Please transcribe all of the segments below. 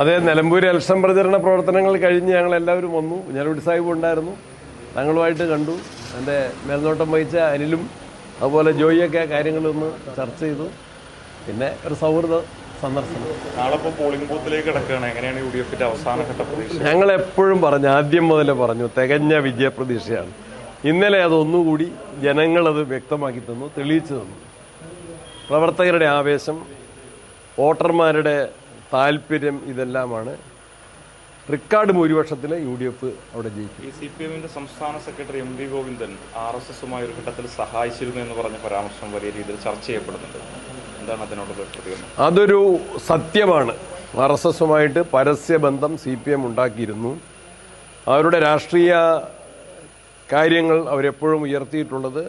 അതെ, നിലമ്പൂർ ഇലക്ഷൻ പ്രചരണ പ്രവർത്തനങ്ങൾ കഴിഞ്ഞ് ഞങ്ങളെല്ലാവരും വന്നു. കുഞ്ഞാലിക്കുട്ടി സാഹിബ് ഉണ്ടായിരുന്നു, ഞങ്ങളുമായിട്ട് കണ്ടു. എൻ്റെ മേൽനോട്ടം വഹിച്ച അനിലും അതുപോലെ ജോയിയൊക്കെ കാര്യങ്ങളൊന്ന് ചർച്ച ചെയ്തു. പിന്നെ ഒരു സൗഹൃദ സന്ദർശനം. നാളെ പോളിംഗ് ബൂത്തിലേക്ക് കിടക്കുകയാണ്. എങ്ങനെയാണ് UDFന്റെ അവസാനഘട്ട പ്രതീക്ഷ? ഞങ്ങളെപ്പോഴും പറഞ്ഞു, ആദ്യം മുതലേ പറഞ്ഞു, തികഞ്ഞ വിജയപ്രതീക്ഷയാണ്. ഇന്നലെ അതൊന്നുകൂടി ജനങ്ങളത് വ്യക്തമാക്കി തന്നു, തെളിയിച്ചു തന്നു. പ്രവർത്തകരുടെ ആവേശം, വോട്ടർമാരുടെ താല്പര്യം, ഇതെല്ലാമാണ് റെക്കോർഡ് ഭൂരിപക്ഷത്തിൽ UDF അവിടെ ജയിക്കും. CPMന്റെ സംസ്ഥാന സെക്രട്ടറി MV ഗോവിന്ദൻ RSSുമായി ഒരു ഘട്ടത്തിൽ സഹായിച്ചിരുന്നു എന്ന് പറഞ്ഞ പരാമർശം വലിയ രീതിയിൽ ചർച്ച ചെയ്യപ്പെടുന്നുണ്ട്. എന്താണ് അതിനോടുള്ള പ്രതികരണം? അതൊരു സത്യമാണ്. RSSുമായിട്ട് പരസ്യബന്ധം CPM ഉണ്ടാക്കിയിരുന്നു. അവരുടെ രാഷ്ട്രീയ കാര്യങ്ങൾ അവരെപ്പോഴും ഉയർത്തിയിട്ടുള്ളത്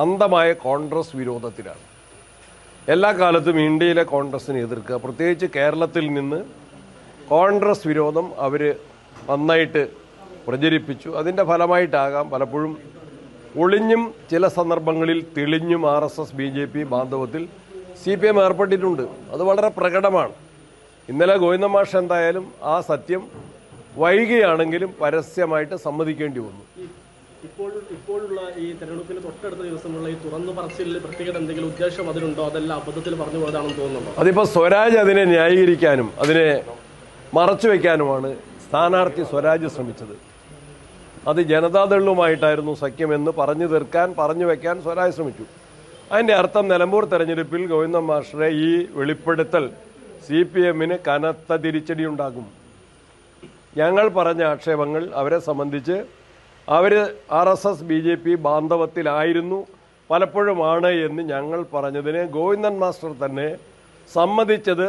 അന്ധമായ കോൺഗ്രസ് വിരോധത്തിലാണ്. എല്ലാ കാലത്തും ഇന്ത്യയിലെ കോൺഗ്രസിനെ എതിർക്കുക, പ്രത്യേകിച്ച് കേരളത്തിൽ നിന്ന് കോൺഗ്രസ് വിരോധം അവർ നന്നായിട്ട് പ്രചരിപ്പിച്ചു. അതിൻ്റെ ഫലമായിട്ടാകാം പലപ്പോഴും ഒളിഞ്ഞും ചില സന്ദർഭങ്ങളിൽ തെളിഞ്ഞും RSS BJP ബാന്ധവത്തിൽ CPM ഏർപ്പെട്ടിട്ടുണ്ട്. അത് വളരെ പ്രകടമാണ്. ഇന്നലെ ഗോവിന്ദ മാഷ് എന്തായാലും ആ സത്യം വൈകിയാണെങ്കിലും പരസ്യമായിട്ട് സമ്മതിക്കേണ്ടി വന്നു. ഇപ്പോഴുള്ള ഈ തെരഞ്ഞെടുപ്പിന് തൊട്ടടുത്ത ദിവസമുള്ള ഈ തുറന്നു പറച്ചിലിൽ പ്രത്യേകത എന്തെങ്കിലും ഉദ്ദേശം അതിനുണ്ടോ? അതെല്ലാം അബദ്ധത്തിൽ പറഞ്ഞു പോയതാണെന്ന് തോന്നുന്നുണ്ടോ? അതിപ്പോൾ സ്വരാജ് അതിനെ ന്യായീകരിക്കാനും അതിനെ മറച്ചു വയ്ക്കാനുമാണ് സ്ഥാനാർത്ഥി സ്വരാജ് ശ്രമിച്ചത്. അത് ജനതാദളുമായിട്ടായിരുന്നു സഖ്യമെന്ന് പറഞ്ഞു വയ്ക്കാൻ സ്വരാജ് ശ്രമിച്ചു. അതിൻ്റെ അർത്ഥം നിലമ്പൂർ തെരഞ്ഞെടുപ്പിൽ ഗോവിന്ദ മാസ്റ്ററെ ഈ വെളിപ്പെടുത്തൽ CPMന് കനത്ത തിരിച്ചടി ഉണ്ടാകും. ഞങ്ങൾ പറഞ്ഞ ആക്ഷേപങ്ങൾ അവരെ സംബന്ധിച്ച് അവർ RSS BJP ബാന്ധവത്തിലായിരുന്നു, പലപ്പോഴുമാണ് എന്ന് ഞങ്ങൾ പറഞ്ഞതിന് ഗോവിന്ദൻ മാസ്റ്റർ തന്നെ സമ്മതിച്ചത്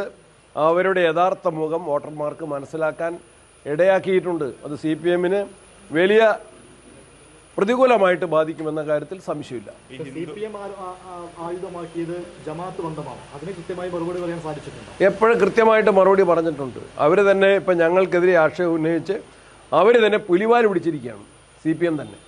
അവരുടെ യഥാർത്ഥ മുഖം വോട്ടർമാർക്ക് മനസ്സിലാക്കാൻ ഇടയാക്കിയിട്ടുണ്ട്. അത് CPMന് വലിയ പ്രതികൂലമായിട്ട് ബാധിക്കുമെന്ന കാര്യത്തിൽ സംശയമില്ല. CPM ആയുധമാക്കിയത് ജമാഅത്ത് ബന്ധമാണ്. അതിന് കൃത്യമായി മറുപടി പറയാൻ സാധിച്ചിട്ടുണ്ട്. എപ്പോഴും കൃത്യമായിട്ട് മറുപടി പറഞ്ഞിട്ടുണ്ട്. അവർ തന്നെ ഇപ്പം ഞങ്ങൾക്കെതിരെ ആക്ഷേപം ഉന്നയിച്ച് അവർ തന്നെ പുലിവാല് പിടിച്ചിരിക്കുകയാണ്, CPM തന്നെ.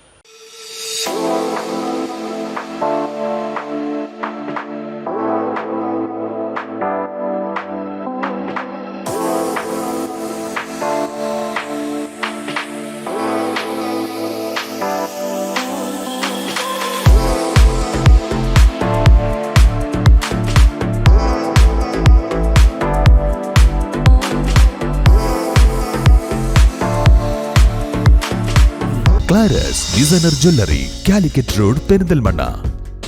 Claris Designer Jewelry, Calicut Road, Perindalmanna.